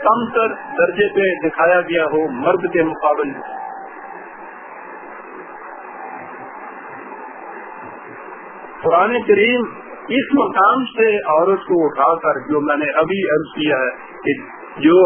کم تر درجے پہ دکھایا گیا ہو مرد کے مقابلے. قرآن کریم اس مقام سے عورت کو اٹھا کر، جو میں نے ابھی عرض کیا ہے کہ جو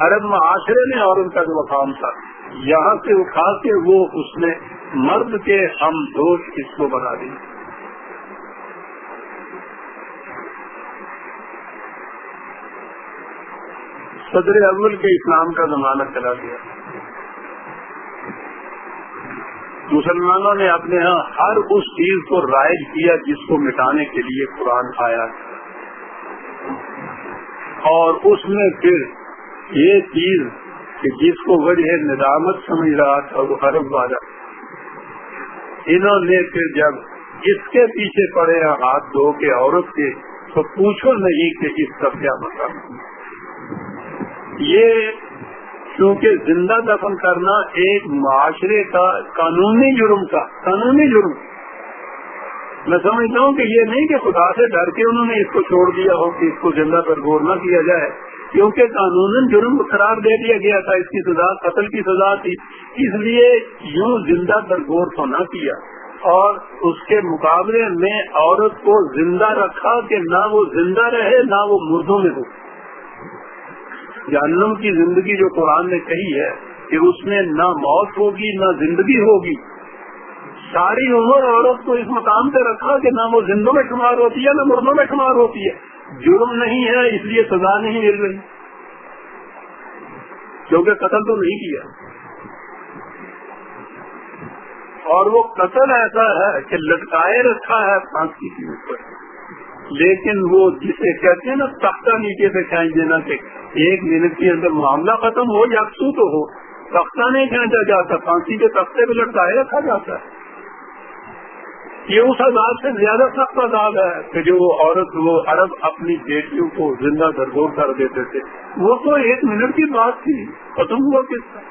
عرب معاشرے میں عورت کا جو مقام تھا، یہاں سے اٹھا کے وہ اس نے مرد کے ہم دوست اس کو بنا دی. صدر اول کے اسلام کا زمانہ چلا گیا. مسلمانوں نے اپنے ہاں ہر اس چیز کو رائج کیا جس کو مٹانے کے لیے قرآن آیا، اور اس میں پھر یہ چیز کہ جس کو وجہ ندامت سمجھ رہا تھا وہ عرب والا، انہوں نے پھر جب اس کے پیچھے پڑے ہاتھ دھو کے عورت کے، تو پوچھو نہیں کہ اس کا کیا مطلب. یہ کیونکہ زندہ دفن کرنا ایک معاشرے کا قانونی جرم تھا، قانونی جرم. میں سمجھتا ہوں کہ یہ نہیں کہ خدا سے ڈر کے انہوں نے اس کو چھوڑ دیا ہو کہ اس کو زندہ برگور نہ کیا جائے، کیونکہ قانوناً جرم قرار دے دیا گیا تھا. اس کی سزا قتل کی سزا تھی، اس لیے یوں زندہ برگور تو نہ کیا، اور اس کے مقابلے میں عورت کو زندہ رکھا کہ نہ وہ زندہ رہے نہ وہ مردوں میں ہو. جہنم کی زندگی جو قرآن نے کہی ہے کہ اس میں نہ موت ہوگی نہ زندگی ہوگی، ساری عمر عورت کو اس مقام پہ رکھا کہ نہ وہ زندوں میں شمار ہوتی ہے نہ مردوں میں شمار ہوتی ہے. جرم نہیں ہے اس لیے سزا نہیں مل رہی، کیونکہ قتل تو نہیں کیا. اور وہ قتل ایسا ہے کہ لٹکائے رکھا ہے پھانسی کے اوپر، لیکن وہ جسے کہتے ہیں نا تختہ نیچے سے کھینچ دینا کہ 1 منٹ کے اندر معاملہ ختم ہو، یکسو تو ہو، تختہ نہیں کھینچا جاتا، پھانسی کے تختے پہ لٹکائے رکھا جاتا ہے. یہ اس عذاب سے زیادہ سخت عذاب ہے کہ جو وہ عورت، وہ عرب اپنی بیٹیوں کو زندہ درگور کر دیتے تھے. وہ تو 1 منٹ کی بات تھی، ختم ہوا کس کا.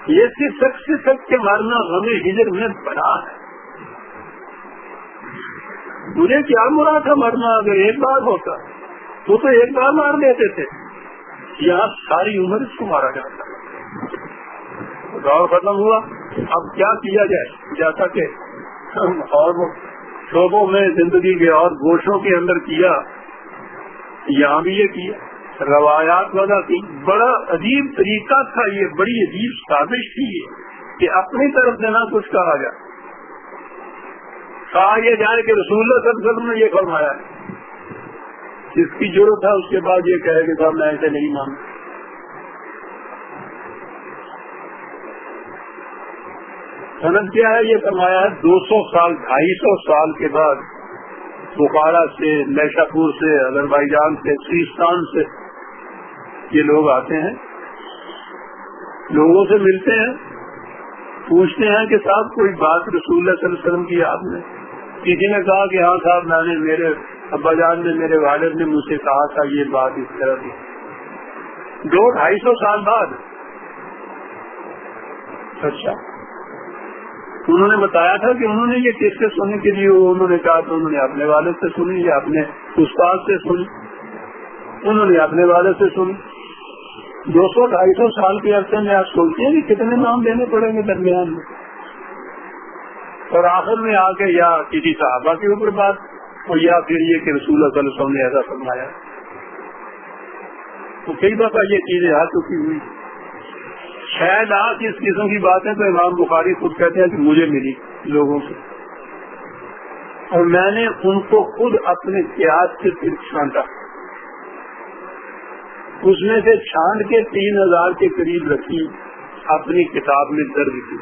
یہ سخت کے مارنا غم ہجر میں بڑا ہے. مجھے کیا مراد تھا مرنا، اگر ایک بار ہوتا وہ تو ایک بار مار دیتے تھے، یہاں ساری عمر اس کو مارا جاتا. دور ختم ہوا، اب کیا کیا جائے، جیسا کہ اور شعبوں میں زندگی کے اور گوشوں کے اندر کیا، یہاں بھی یہ کیا. روایات وغیرہ کی بڑا عجیب طریقہ تھا، یہ بڑی عجیب سازش تھی کہ اپنی طرف سے نہ کچھ کہا جائے. کہا یہ جائے کہ رسول اللہ صلی اللہ علیہ وسلم نے یہ فرمایا ہے، جس کی ضرورت ہے اس کے بعد یہ کہے کہ صاحب میں ایسے نہیں مانتا. سند کیا ہے؟ یہ فرمایا ہے 200 سال 250 سال کے بعد بخارا سے، نیشا پور سے، اذربائیجان سے، سیستان سے یہ لوگ آتے ہیں، لوگوں سے ملتے ہیں، پوچھتے ہیں کہ صاحب کوئی بات رسول اللہ صلی اللہ علیہ وسلم کی آپ نے؟ کسی نے کہا کہ ہاں صاحب میں نے، میرے ابا جان نے، میرے والد نے مجھ سے کہا تھا یہ بات اس طرح کی. 200-250 سال بعد. اچھا، انہوں نے بتایا تھا کہ انہوں نے یہ کس سے سننے کے لیے، انہوں نے کہا تو انہوں نے اپنے والد سے سنی یا اپنے استاد سے سنی. انہوں نے اپنے والد سے سنی. 200-250 سال کے عرصے میں آپ سوچتے ہیں کہ کتنے نام دینے پڑیں گے درمیان میں، اور آخر میں آ کے یا کسی صحابہ کے اوپر بات ہو یا پھر یہ کہ رسول اللہ صلی اللہ علیہ وسلم نے ایسا فرمایا. تو کئی دفعہ یہ چیزیں آ چکی ہوئی. شاید آج اس قسم کی باتیں تو امام بخاری خود کہتے ہیں کہ مجھے ملی لوگوں سے، اور میں نے ان کو خود اپنے قیاس سے پھر چھانٹا. اس میں سے چھانٹ کے 3000 کے قریب رکھی، اپنی کتاب میں درج کی.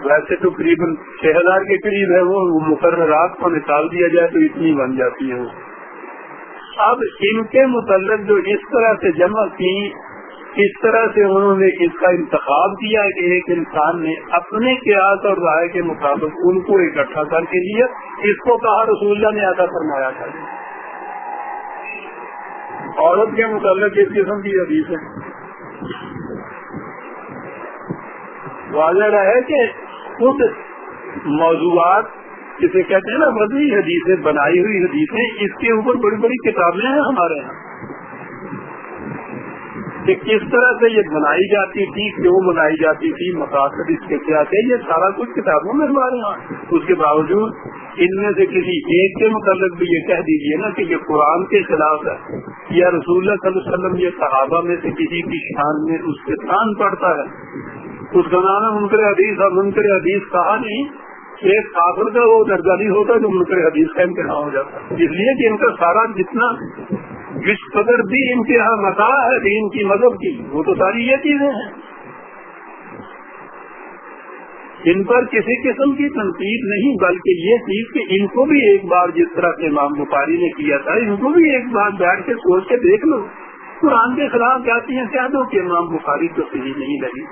ویسے تو قریباً 6000 کے قریب ہے، وہ مقررات کو نکال دیا جائے تو اتنی بن جاتی ہے. اب ان کے متعلق جو اس طرح سے جمع کی، اس طرح سے انہوں نے اس کا انتخاب کیا کہ ایک انسان نے اپنے قیاس اور رائے کے مطابق ان کو اکٹھا کر کے لیا. اس کو کہا رسول اللہ نے ایسا فرمایا تھا. عورت کے متعلق اس قسم کی حدیث ہے. واضح ہے کہ خود موضوعات جسے کہتے ہیں نا وضعی حدیثیں، بنائی ہوئی حدیثیں، اس کے اوپر بڑی بڑی کتابیں ہیں ہمارے یہاں کہ کس طرح سے یہ بنائی جاتی تھی، کیوں بنائی جاتی تھی، مقاصد اس کے کیا تھے، یہ سارا کچھ کتابوں میں ہمارے یہاں۔ اس کے باوجود ان میں سے کسی ایک کے متعلق بھی یہ کہہ دیجیے نا کہ یہ قرآن کے خلاف ہے، یا رسول اللہ صلی اللہ علیہ وسلم یہ صحابہ میں سے کسی کی شان میں اس کے شان پڑتا ہے، اس کا نام ہے منکر حدیث۔ اور منکر حدیث کہا نہیں، ایک کافر کا وہ درجہ نہیں ہوتا جو منکر حدیث کا امتحان ہو جاتا، اس لیے کہ ان کا سارا جتنا جس قدر بھی ان کے یہاں مسا ہے دین کی مذہب کی، وہ تو ساری یہ چیزیں ہیں۔ ان پر کسی قسم کی تنقید نہیں، بلکہ یہ چیز کہ ان کو بھی ایک بار جس طرح سے امام بخاری نے کیا تھا، ان کو بھی ایک بار بیٹھ کے سوچ کے دیکھ لو، قرآن کے خلاف جاتی ہیں، کہہ دو کہ امام بخاری تو صحیح نہیں لگی،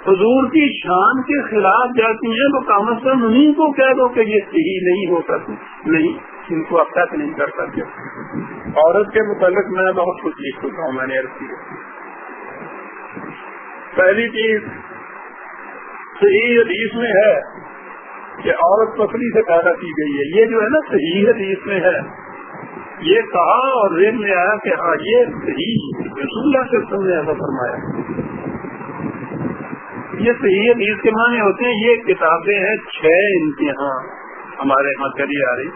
حضور کی شان کے خلاف جاتی ہیں تو کم از کم انہیں کو کہہ دو کہ یہ صحیح نہیں ہو سکتی، نہیں، ان کو اب تک نہیں کر سکتے۔ عورت کے متعلق میں بہت کچھ لکھ چکا ہوں، میں نے عرض کیا۔ پہلی چیز صحیح حدیث میں ہے کہ عورت پسلی سے پیدا کی گئی ہے، یہ جو ہے نا صحیح حدیث میں ہے، یہ کہا اور ذہن میں آیا کہ ہاں یہ صحیح رسول اللہ صلی اللہ علیہ وسلم نے ایسا فرمایا۔ یہ صحیح حدیث کے معنی ہوتے ہیں، یہ کتابیں ہیں 6 امتحان ہمارے یہاں چلی آ رہی،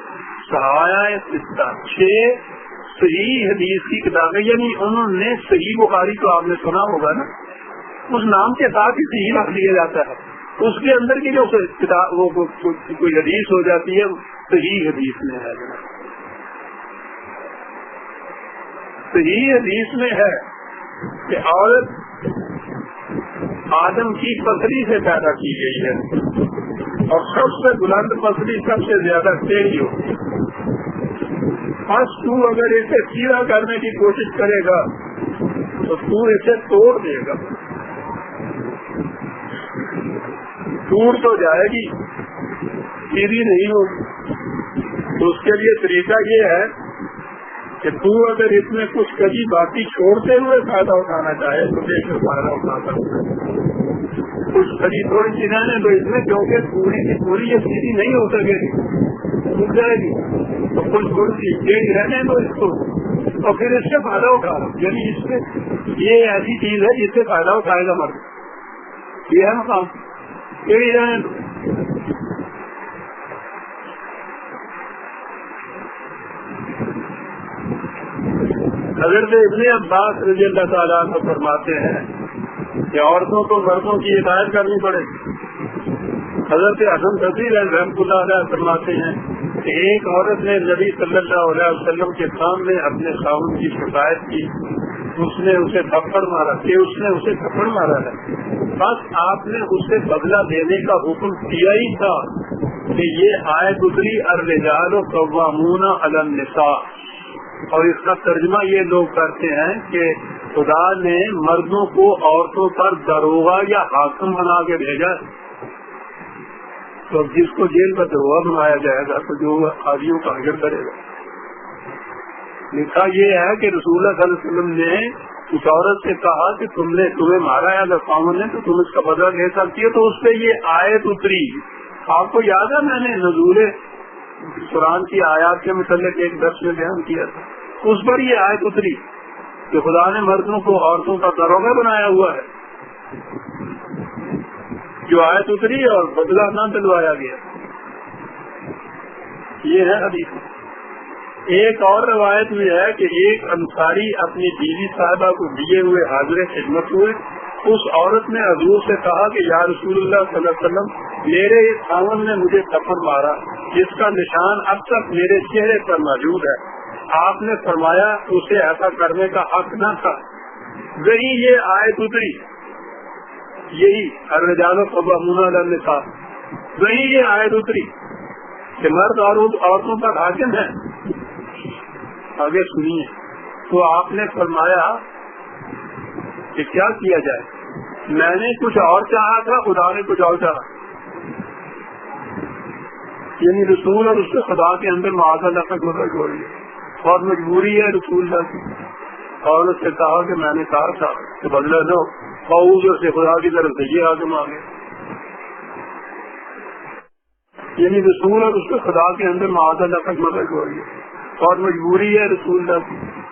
صحائح ستہ، 6 صحیح حدیث کی کتابیں، یعنی انہوں نے صحیح بخاری تو آپ نے سنا ہوگا نا، اس نام کے ساتھ ہی صحیح رکھ دیا جاتا ہے، اس کے اندر کی جو کتاب وہ کوئی حدیث ہو جاتی ہے صحیح حدیث میں ہے۔ صحیح حدیث میں ہے کہ عورت آدم کی پسلی سے پیدا کی گئی ہے، اور سب سے بلند پسلی سب سے زیادہ ٹیڑھی ہو، بس تو اگر اسے سیدھا کرنے کی کوشش کرے گا تو تو اسے توڑ دے گا، ٹوٹ تو جائے گی، سیدھی نہیں ہوگی۔ تو اس کے لیے طریقہ یہ ہے کہ تو اگر اس میں کچھ کبھی باقی چھوڑتے ہوئے فائدہ اٹھانا چاہے تو دیکھ کر فائدہ اٹھا سکتے ہیں، کچھ کبھی تھوڑی چیزیں ہیں تو اس میں، کیونکہ پوری کی پوری یہ سیدھی نہیں ہو سکے گی، ٹوٹ جائے گی، تو کچھ تھوڑی سی ٹیڑھی رہنے دو اس کو، اور پھر اس سے فائدہ اٹھا لو، یعنی اس سے یہ ایسی چیز ہے جس سے فائدہ اٹھائے گا مرد، یہ ہے مقام، ٹیڑھی رہنے دو۔ حضرت ابن عباس رضی اللہ تعالیٰ عنہ فرماتے ہیں کہ عورتوں کو مردوں کی ہدایت کرنی پڑے گی۔ حضرت حسن بصری رحمۃ اللہ علیہ فرماتے ہیں کہ ایک عورت نے نبی صلی اللہ علیہ وسلم کے سامنے اپنے خاوند کی شکایت کی، اس نے اسے تھپڑ مارا کہ اس نے اسے تھپڑ مارا ہے، بس آپ نے اسے بدلہ دینے کا حکم کیا ہی تھا کہ یہ آیت اتری الرجال قوامون علی النساء، اور اس کا ترجمہ یہ لوگ کرتے ہیں کہ خدا نے مردوں کو عورتوں پر داروغہ یا حاکم بنا کے بھیجا ہے، تو جس کو جیل کا داروغہ بنایا جائے گا تو جو قاضیوں کا حجر کرے گا۔ لکھا یہ ہے کہ رسول اللہ صلی اللہ علیہ وسلم نے اس عورت سے کہا کہ تمہیں مارا ہے اگر قوم نے تو تم اس کا بدلہ لے سکتی ہے، تو اس پہ یہ آیت اتری۔ آپ کو یاد ہے میں نے نزول قرآن کی آیات کے متعلق ایک درس میں بیان کیا تھا، اس پر یہ آیت اتری کہ خدا نے مردوں کو عورتوں کا داروغہ بنایا ہوا ہے، جو آیت اتری اور بدلہ نہ دلوایا گیا، یہ ہے حدیث۔ ایک اور روایت میں ہے کہ ایک انصاری اپنی بیوی صاحبہ کو دیے ہوئے حاضر خدمت ہوئے، اس عورت نے حضور سے کہا کہ یا رسول اللہ صلی اللہ علیہ وسلم، میرے خاوند نے مجھے تھپڑ مارا جس کا نشان اب تک میرے چہرے پر موجود ہے، آپ نے فرمایا اسے ایسا کرنے کا حق نہ تھا۔ وہی یہ آیت اتری، یہی الرجال قوامون علی النساء، وہی یہ آیت اتری کہ مرد عورتوں پر حاکم ہے۔ آگے سنیے، تو آپ نے فرمایا کہ کیا کیا جائے، میں نے کچھ اور چاہا تھا، خدا نے کچھ اور چاہا، یعنی رسول اور اس کے خدا کے اندر معاذ اللہ کا گزر ہو رہی ہے، اور مجبوری ہے رسول اللہ کی، اور اس سے کہا کہ میں نے کہا تھا کہ بدلہ دو، اور سے خدا کی طرف سے یہ حکم آ گیا۔ یعنی رسول اور اس کے خدا کے اندر معاذ اللہ تک مرج ہو رہی ہے اور مجبوری ہے رسول اللہ کی